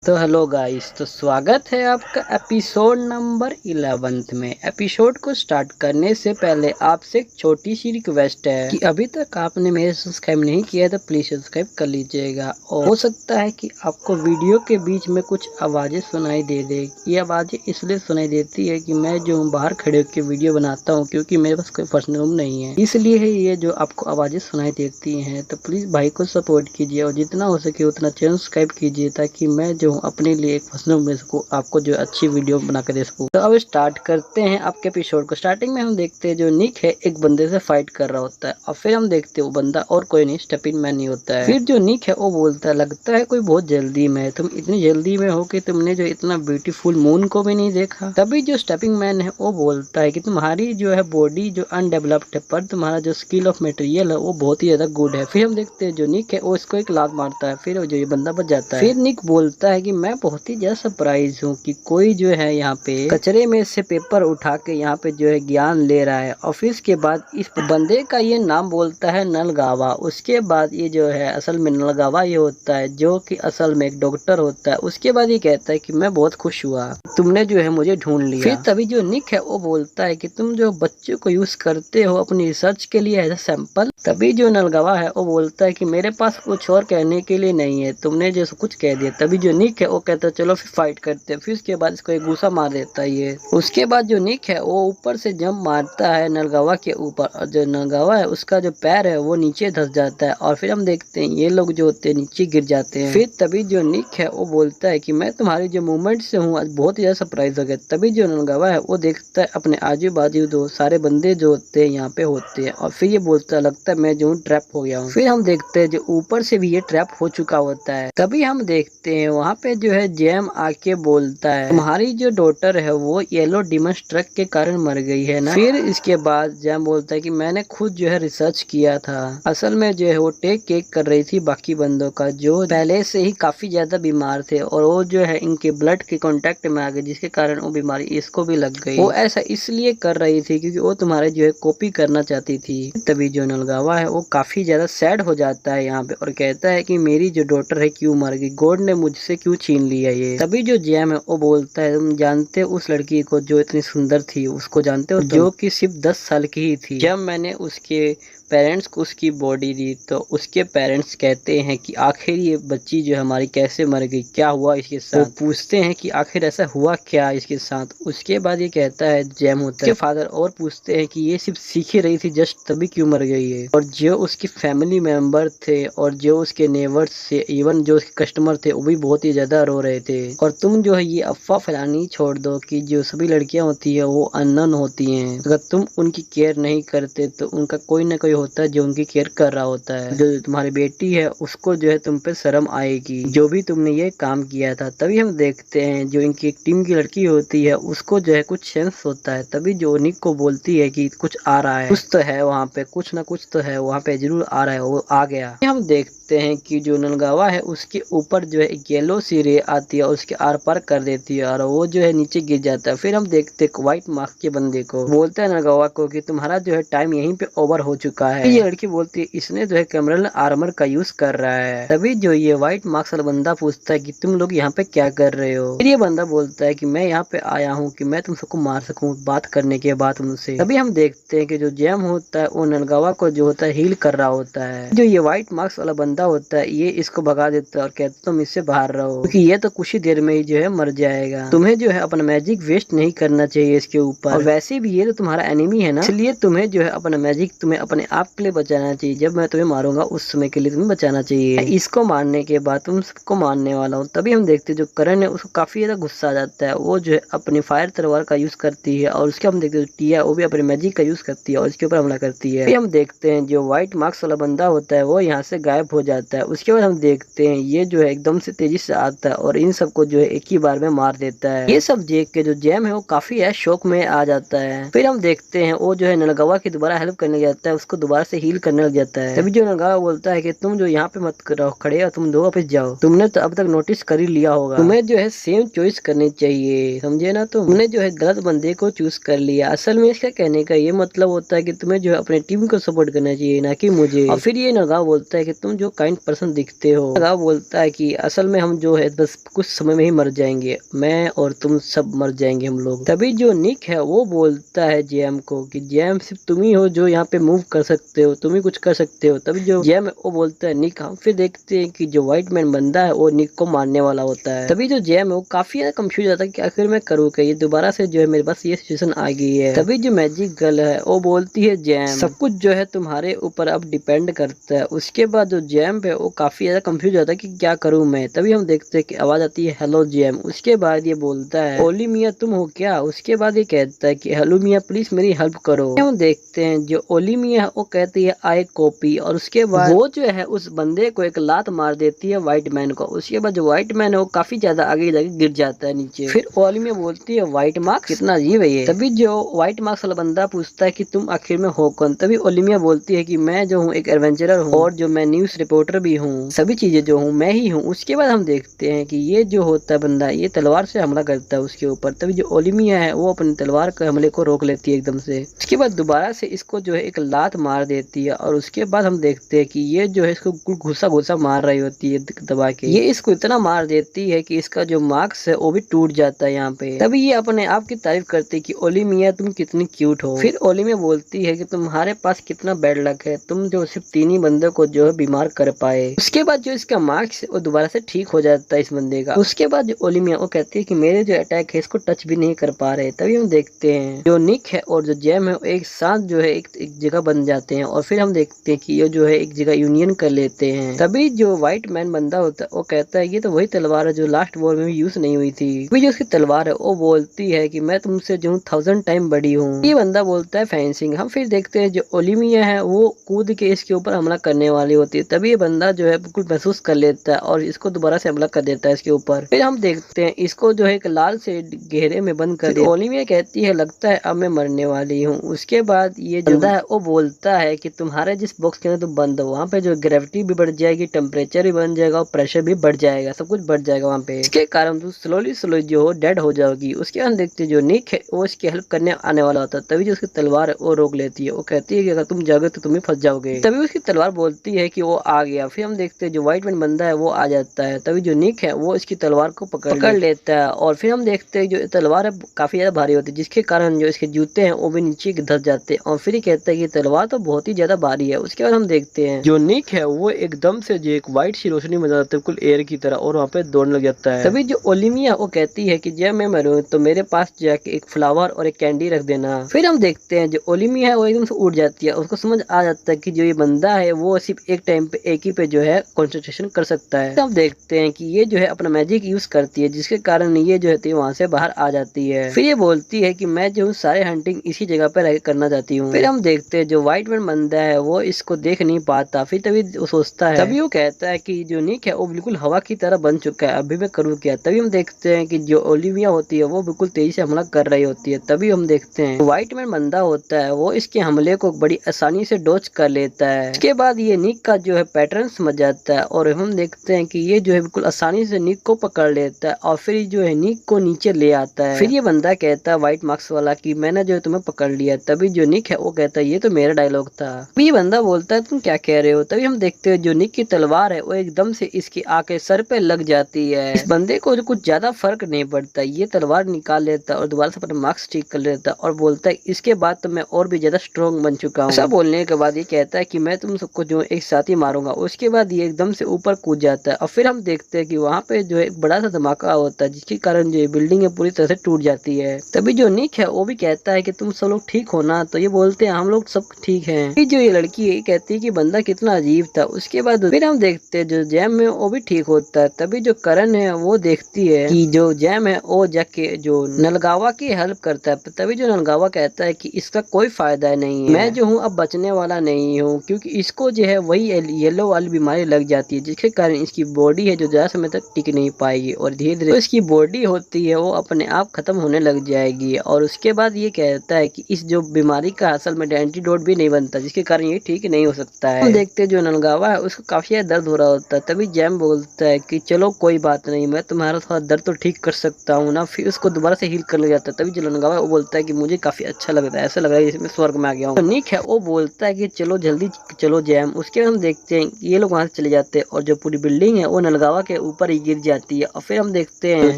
तो hello guys, तो स्वागत है आपका एपिसोड नंबर 11 में। एपिसोड को स्टार्ट करने से पहले आपसे एक छोटी सी रिक्वेस्ट है कि अभी तक आपने मेरे सब्सक्राइब नहीं किया है तो प्लीज सब्सक्राइब कर लीजिएगा। और हो सकता है कि आपको वीडियो के बीच में कुछ आवाजें सुनाई दे दे। ये आवाजें इसलिए सुनाई देती है कि मैं जो बाहर खड़े होकर वीडियो बनाता हूँ, क्योंकि मेरे पास कोई पर्सनल रूम नहीं है, इसलिए है ये जो आपको आवाजें सुनाई देती हैं। तो प्लीज भाई को सपोर्ट कीजिए और जितना हो सके उतना चैनल सब्सक्राइब कीजिए, ताकि मैं जो अपने लिए एक पर्सनल मिल सकूँ, आपको जो अच्छी वीडियो बना कर दे सकूँ। तो अब स्टार्ट करते हैं आपके एपिसोड को। स्टार्टिंग में हम देखते हैं जो निक है एक बंदे से फाइट कर रहा होता है, और फिर हम देखते हैं वो बंदा और कोई नहीं, स्टेपिंग मैन ही होता है। फिर जो निक है वो बोलता है, लगता है कोई बहुत जल्दी में है, तुम इतनी जल्दी में हो कि तुमने जो इतना ब्यूटीफुल मून को भी नहीं देखा। तभी जो स्टेपिंग मैन है वो बोलता है कि तुम्हारी जो है बॉडी जो अनडेवलप्ड है, पर तुम्हारा जो स्किल ऑफ मटेरियल है वो बहुत ही ज्यादा गुड है। फिर हम देखते हैं जो निक है वो इसको एक लात मारता है, फिर जो ये बंदा बच जाता है। फिर निक बोलता है कि मैं बहुत ही ज्यादा सरप्राइज हूँ कि कोई जो है यहाँ पे कचरे में से पेपर उठा के यहाँ पे जो है ज्ञान ले रहा है। और फिर इसके बाद इस बंदे का ये नाम बोलता है नलगावा। उसके बाद ये जो है असल में नलगावा ये होता है, जो कि असल में एक डॉक्टर होता है। उसके बाद ये कहता है कि मैं बहुत खुश हुआ तुमने जो है मुझे ढूंढ लिया। फिर तभी जो निक है वो बोलता है कि तुम जो बच्चों को यूज करते हो अपनी रिसर्च के लिए एज अ सैंपल। तभी जो नलगावा है वो बोलता है कि मेरे पास कुछ और कहने के लिए नहीं है, तुमने जो कुछ कह दिया। तभी जो निक है वो कहता है चलो फिर फाइट करते हैं। फिर उसके बाद इसको एक गुस्सा मार देता है ये। उसके बाद जो निक है वो ऊपर से जंप मारता है नलगावा के ऊपर, और जो नलगावा है उसका जो पैर है वो नीचे धस जाता है। और फिर हम देखते हैं ये लोग जो होते हैं नीचे गिर जाते हैं। फिर तभी जो निक है वो बोलता है कि मैं तुम्हारी जो मूवमेंट से हूँ आज बहुत ही ज्यादा सरप्राइज हो गया। तभी जो नलगावा है वो देखता है अपने आजू बाजू दो सारे बंदे जो होते हैं यहाँ पे होते हैं, और फिर ये बोलता है लगता है मैं जो हूँ ट्रैप हो गया हूँ। फिर हम देखते हैं जो ऊपर से भी ये ट्रैप हो चुका होता है। तभी हम देखते हैं वहाँ पे जो है जैम आके बोलता है तुम्हारी जो डॉटर है वो येलो डिमन स्ट्रक के कारण मर गई है ना। फिर इसके बाद जैम बोलता है कि मैंने खुद जो है रिसर्च किया था, असल में जो है वो टेक केक कर रही थी बाकी बंदों का जो पहले से ही काफी ज्यादा बीमार थे, और वो जो है इनके ब्लड के कांटेक्ट में आ गए, जिसके कारण वो बीमारी इसको भी लग गई। वो ऐसा इसलिए कर रही थी क्योंकि वो तुम्हारे जो है कॉपी करना चाहती थी। तभी जो नलगावा है वो काफी ज्यादा सैड हो जाता है यहाँ पे, और कहता है कि मेरी जो डॉटर है क्यों मर गई, गॉड ने मुझसे क्यों छीन लिया ये। तभी जो जैम है वो बोलता है तुम जानते हो उस लड़की को जो इतनी सुंदर थी, उसको जानते हो जो कि सिर्फ 10 साल की ही थी। जब मैंने उसके पेरेंट्स को उसकी बॉडी दी तो उसके पेरेंट्स कहते हैं कि आखिर ये बच्ची जो हमारी कैसे मर गई, क्या हुआ इसके साथ। वो पूछते हैं कि आखिर ऐसा हुआ क्या इसके साथ। उसके बाद ये कहता है जैम होता है फादर, और पूछते हैं कि ये सिर्फ सीख ही रही थी जस्ट तभी क्यों मर गई है। और जो उसकी फैमिली मेंबर थे और जो उसके नेबर्स थे, इवन जो उसके कस्टमर थे, वो भी बहुत ही ज्यादा रो रहे थे। और तुम जो है ये अफवाह फैलानी छोड़ दो कि जो सभी लड़कियां होती है वो अननोन होती हैं। अगर तुम उनकी केयर नहीं करते तो उनका कोई ना कोई होता है जो उनकी केयर कर रहा होता है। जो तुम्हारी बेटी है उसको जो है तुम पे शर्म आएगी जो भी तुमने ये काम किया था। तभी हम देखते हैं जो इनकी एक टीम की लड़की होती है उसको जो है कुछ सेंस होता है। तभी जो निक को बोलती है कि कुछ आ रहा है, कुछ तो है वहाँ पे, कुछ ना कुछ तो है वहाँ पे, जरूर आ रहा है। वो आ गया। हम देखते हैं कि जो नलगावा है उसके ऊपर जो है एक येलो सी रे आती है और उसके आर पार कर देती है, और वो जो है नीचे गिर जाता है। फिर हम देखते हैं व्हाइट मास्क के बंदे को, बोलता है नलगावा को कि तुम्हारा जो है टाइम यहीं पे ओवर हो चुका है। ये लड़की बोलती है इसने जो है कैमरल आर्मर का यूज कर रहा है। तभी जो ये व्हाइट मास्क वाला बंदा पूछता है कि तुम लोग यहाँ पे क्या कर रहे हो। फिर ये बंदा बोलता है कि मैं यहाँ पे आया हूँ कि मैं तुम सबको मार सकूँ बात करने के बाद उनसे। तभी हम देखते हैं कि जो जैम होता है वो नलगावा को जो होता है हील कर रहा होता है। जो ये व्हाइट मास्क वाला बंदा होता है ये इसको भगा देता है और कहता तुम इससे बाहर रहो, क्योंकि ये तो कुछ ही देर में ही जो है मर जाएगा। तुम्हें जो है अपना मैजिक वेस्ट नहीं करना चाहिए इसके ऊपर, और वैसे भी ये तो तुम्हारा एनिमी है ना, इसलिए तुम्हें जो है अपना मैजिक तुम्हें अपने आप के लिए बचाना चाहिए। जब मैं तुम्हें मारूंगा उस समय के लिए तुम्हें बचाना चाहिए। इसको मारने के बाद तुम सबको मारने वाला हूँ। तभी हम देखते हैं जो करण है उसको काफी ज्यादा गुस्सा आ जाता है। वो जो है अपनी फायर तलवार का यूज करती है, और उसके हम देखते हैं टिया वो भी अपने मैजिक का यूज करती है और इसके ऊपर हमला करती है। हम देखते हैं जो व्हाइट मार्क्स वाला बंदा होता है वो यहाँ से गायब हो जाता है। उसके बाद हम देखते हैं ये जो है एकदम से तेजी से आता है और इन सबको जो है एक ही बार में मार देता है। ये सब देख के जो जैम है वो काफी है शौक में आ जाता है। फिर हम देखते हैं वो जो है नलगावा की दोबारा हेल्प करने जाता है, उसको दोबारा से हील करने लग जाता है। तभी जो नलगावा बोलता है कि तुम जो यहाँ पे मत करो खड़े और तुम दो वापस जाओ, तुमने तो अब तक नोटिस कर ही लिया होगा, तुम्हें जो है सेम चॉइस करनी चाहिए, समझे ना। तुमने जो है गलत बंदे को चूज कर लिया। असल में इसका कहने का ये मतलब होता है कि तुम्हें जो है अपने टीम को सपोर्ट करना चाहिए ना कि मुझे। और फिर ये नलगावा बोलता है कि तुम जो काइंड पर्सन दिखते हो। नलगावा बोलता है कि असल में हम जो है बस कुछ समय में ही मर जाएंगे, मैं और तुम सब मर जाएंगे हम लोग। तभी जो निक है वो बोलता है जेम को कि जेम सिर्फ तुम ही हो जो यहाँ पे मूव कर सकते हो, तुम ही कुछ कर सकते हो। तभी जो जेम है वो बोलता है निक। हम फिर देखते हैं कि जो व्हाइट मैन बंदा है वो निक को मारने वाला होता है। तभी जो जेम है वो काफी ज्यादा कंफ्यूज होता है कि आखिर मैं करूँ क्या, ये दोबारा से जो है मेरे पास ये सिचुएशन आ गई है। तभी जो मैजिक गर्ल है वो बोलती है जेम सब कुछ जो है तुम्हारे ऊपर अब डिपेंड करता है। उसके बाद जो जेम है वो काफी ज्यादा कंफ्यूज होता है कि क्या करूँ मैं। तभी हम देखते हैं कि आवाज आती है हेलो जेम। उसके बाद ये बोलता है ओली मिया तुम हो क्या। उसके बाद ये कहता है कि हेलो मिया प्लीज मेरी हेल्प करो। हम देखते हैं जो ओली मिया है वो कहती है आई कॉपी, और उसके बाद वो जो है उस बंदे को एक लात मार देती है व्हाइट मैन को। उसके बाद जो व्हाइट मैन है वो काफी ज्यादा आगे जाके गिर जाता है नीचे। फिर ओली मिया बोलती है व्हाइट मार्क्स कितना अजीब है ये। तभी जो व्हाइट मार्क्स वाला बंदा पूछता है कि तुम आखिर में हो कौन। तभी ओलिमिया बोलती है कि मैं जो हूँ एक एडवेंचरर हूँ और जो मैं न्यूज रिपोर्टर भी हूँ, सभी चीजें जो हूँ मैं ही हूँ। उसके बाद हम देखते हैं कि ये जो होता है बंदा ये तलवार से हमला करता है उसके ऊपर। तभी जो ओलिमिया है वो अपनी तलवार के हमले को रोक लेती है एकदम से। उसके बाद दोबारा से इसको जो है एक लात मार देती है, और उसके बाद हम देखते हैं कि ये जो है इसको घुसा घुसा मार रही होती है दबा के। ये इसको इतना मार देती है कि इसका जो मार्क्स है वो भी टूट जाता है यहाँ पे। तभी ये अपने आप की तारीफ करती है कि ओलिमिया तुम कितनी क्यूट हो। फिर ओलिमिया बोलती है कि तुम्हारे पास कितना बैड लक है, तुम जो सिर्फ 3 ही बंदे को जो है बीमार कर पाए। उसके बाद जो इसका मार्क्स वो दोबारा से ठीक हो जाता है इस बंदे का। उसके बाद जो ओलिमिया वो कहती है कि मेरे जो अटैक है इसको टच भी नहीं कर पा रहे। तभी हम देखते हैं जो निक है और जो जेम है एक साथ जो है एक जगह बन जाते हैं, और फिर हम देखते हैं कि ये जो है एक जगह यूनियन कर लेते हैं। तभी जो व्हाइट मैन बंदा होता है वो कहता है ये तो वही तलवार है जो लास्ट वॉर में भी यूज नहीं हुई थी। अभी जो उसकी तलवार है वो बोलती है कि मैं तुमसे जो 1000 टाइम बड़ी हूँ। ये बंदा बोलता है फेंसिंग। हम फिर देखते हैं जो ओलिमिया है वो कूद के इसके ऊपर हमला करने वाली होती है। तभी ये बंदा जो है बिल्कुल महसूस कर लेता है और इसको दोबारा से हमला कर देता है इसके ऊपर। फिर हम देखते हैं इसको जो है एक लाल से घेरे में बंद कर दिया। ओलिमिया कहती है लगता है अब मैं मरने वाली हूँ। उसके बाद ये जो बंदा है वो बोलता है कि तुम्हारे जिस बॉक्स के अंदर तुम बंद हो वहाँ पे जो ग्रेविटी भी बढ़ जाएगी, टेम्परेचर भी बन जाएगा और प्रेशर भी बढ़ जाएगा, सब कुछ बढ़ जाएगा वहाँ पे। इसके कारण तुम स्लोली जो हो डेड हो जाओगी। उसके बाद देखते जो निक है वो इसकी हेल्प करने आने वाला होता है। तभी जो उसकी तलवार है वो रोक लेती है। वो कहती है कि अगर तुम जाओगे तो तुम ही फंस जाओगे। तभी उसकी तलवार बोलती है कि वो आ गया। फिर हम देखते हैं जो व्हाइट मैन बंदा है वो आ जाता है। तभी जो निक है वो इसकी तलवार को पकड़ लेता है, और फिर हम देखते हैं जो तलवार है काफी ज्यादा भारी होती है जिसके कारण जो इसके जूते हैं वो भी नीचे धस जाते हैं। और फिर ही कहता है कि तलवार तो बहुत ही ज्यादा भारी है। उसके बाद हम देखते हैं जो निक है वो एकदम से जो एक व्हाइट सी रोशनी बन जाती है बिल्कुल एयर की तरह, और वहाँ पे दौड़ने लग जाता है। तभी जो ओलिमिया वो कहती है कि जब मैं मरूं तो मेरे पास जाके एक फ्लावर और एक कैंडी रख देना। फिर हम देखते हैं जो ओलिमिया है वो एकदम से उड़ जाती है। उसको समझ आ जाता है कि जो ये बंदा है वो सिर्फ एक टाइम पे एक ही पे जो है कंसंट्रेशन कर सकता है। हम देखते हैं कि ये जो है अपना मैजिक यूज करती है जिसके कारण ये जो है वहाँ से बाहर आ जाती है। फिर ये बोलती है कि मैं जो सारे हंटिंग इसी जगह पे रह करना चाहती हूँ। फिर हम देखते हैं जो व्हाइट मैन बंदा है वो इसको देख नहीं पाता। फिर तभी वो सोचता है, तभी वो कहता है कि जो निक है वो बिल्कुल हवा की तरह बन चुका है, अभी मैं करूँ क्या। तभी हम देखते हैं कि जो ओलिविया होती है वो बिल्कुल तेजी से हमला कर रही होती है। तभी हम देखते हैं व्हाइट मैन बंदा होता है वो इसके हमले को बड़ी आसानी से डॉज कर लेता है। इसके बाद ये निक का जो है पैटर्न समझ जाता है, और हम देखते हैं कि ये जो है बिल्कुल आसानी से निक को पकड़ लेता है और फिर जो है निक को नीचे ले आता है। फिर ये बंदा कहता है व्हाइट मार्क्स वाला कि मैंने जो है तुम्हें पकड़ लिया। तभी जो निक है वो कहता है ये तो मेरा डायलॉग था। ये बंदा बोलता है तुम क्या कह रहे हो। तभी हम देखते हैं जो निक की तलवार है वो एकदम से इसकी आके सर पे लग जाती है। इस बंदे को कुछ ज्यादा फर्क नहीं पड़ता, ये तलवार निकाल लेता है और दोबारा से अपने मार्क्स ठीक कर लेता है और बोलता है इसके बाद तो मैं और भी ज्यादा स्ट्रॉन्ग बन चुका हूँ। ऐसा बोलने के बाद ये कहता है कि मैं तुम सबको जो एक साथ ही मारूंगा। उसके बाद ये एकदम से ऊपर कूद जाता है, और फिर हम देखते हैं कि वहाँ पे जो है एक बड़ा सा धमाका होता है जिसके कारण जो बिल्डिंग है पूरी तरह से टूट जाती है। तभी जो निक है वो भी कहता है कि तुम सब लोग ठीक हो ना। तो ये बोलते हैं हम लोग सब ठीक हैं। फिर जो ये लड़की है कहती है कि बंदा कितना अजीब था। उसके बाद फिर हम देखते हैं जो जैम है वो भी ठीक होता है। तभी जो करण है वो देखती है कि जो जैम है वो जाके जो नलगावा की हेल्प करता है। तभी जो नलगावा कहता है कि इसका कोई फायदा नहीं है, मैं जो हूँ अब बचने वाला नहीं हूँ, क्योंकि इसको जो है वही येलो वाली बीमारी लग जाती है जिसके कारण इसकी बॉडी है जो ज्यादा समय तक टिक नहीं पाएगी और धीरे धीरे तो इसकी बॉडी होती है वो अपने आप खत्म होने लग जाएगी। और उसके बाद ये कहता है कि इस जो बीमारी का असल में एंटीडोट भी नहीं बनता जिसके कारण ये ठीक नहीं हो सकता है। हम देखते हैं जो नलगावा है उसको काफी ज्यादा दर्द हो रहा होता है। तभी जैम बोलता है कि चलो कोई बात नहीं, मैं तुम्हारा थोड़ा दर्द तो ठीक कर सकता हूँ ना। फिर उसको दोबारा से हील कर ले जाता है। तभी जो नलगावा है वो बोलता है कि मुझे काफी अच्छा लगता है, ऐसा लग रहा है जैसे मैं स्वर्ग में आ गया हूँ। तो निक है वो बोलता है कि चलो जल्दी चलो जैम। उसके बाद हम देखते हैं ये लोग वहाँ से चले जाते हैं और जो पूरी बिल्डिंग है वो नलगावा के ऊपर ही गिर जाती है। और फिर हम देखते हैं जो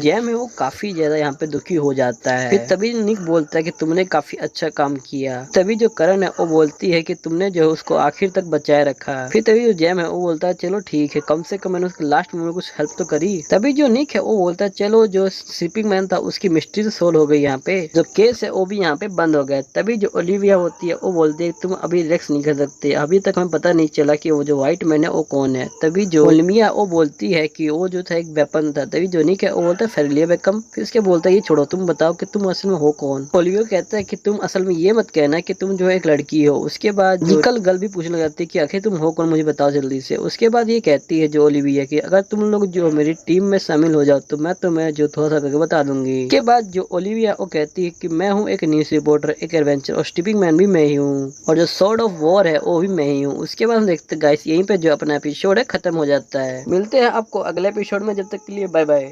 जैम है वो काफी ज्यादा यहाँ पे दुखी हो जाता है। फिर तभी निक बोलता है कि तुमने काफी अच्छा काम किया। तभी जो करण है वो बोलती है कि तुमने जो है उसको आखिर तक बचाए रखा। फिर तभी जो जैम है वो बोलता है चलो ठीक है, कम से कम मैंने उसके लास्ट में कुछ हेल्प तो करी। तभी जो निक है वो बोलता है चलो जो स्लीपिंग मैन था उसकी मिस्ट्री तो सोल्व हो गई, यहाँ पे जो केस है वो भी यहाँ पे बंद हो गया। तभी जो ओलिविया होती है वो बोलती है तुम अभी रिलैक्स नहीं कर सकते, अभी तक हमें पता नहीं चला कि वो जो व्हाइट मैन है वो कौन है। तभी जो ओलिविया वो बोलती है कि वो जो था एक वेपन था। तभी जो निक है वो बोलता है फेरलिया बेकम। फिर उसके बोलता है ये छोड़ो, तुम बताओ कि तुम असल में हो कौन। ओलिविया कहता है कि तुम असल में ये मत कहना कि तुम जो है एक लड़की हो। उसके बाद निकल गर्ल भी पूछने लग जाती है कि आखिर तुम हो कौन, मुझे बताओ जल्दी से। उसके बाद ये कहती है जो ओलिविया कि अगर तुम लोग जो मेरी टीम में शामिल हो जाओ तो मैं तुम्हें जो थोड़ा सा करके बता दूंगी। के बाद जो ओलिविया वो कहती है कि मैं हूँ एक न्यूज रिपोर्टर, एक एडवेंचर और स्लीपिंग मैन भी मैं ही हूँ और जो सॉर्ड ऑफ वॉर है वो भी मैं ही हूँ। उसके बाद हम देखते हैं गाइस यहीं पे जो अपना एपिसोड है खत्म हो जाता है। मिलते हैं आपको अगले एपिसोड में, जब तक के लिए बाय बाय।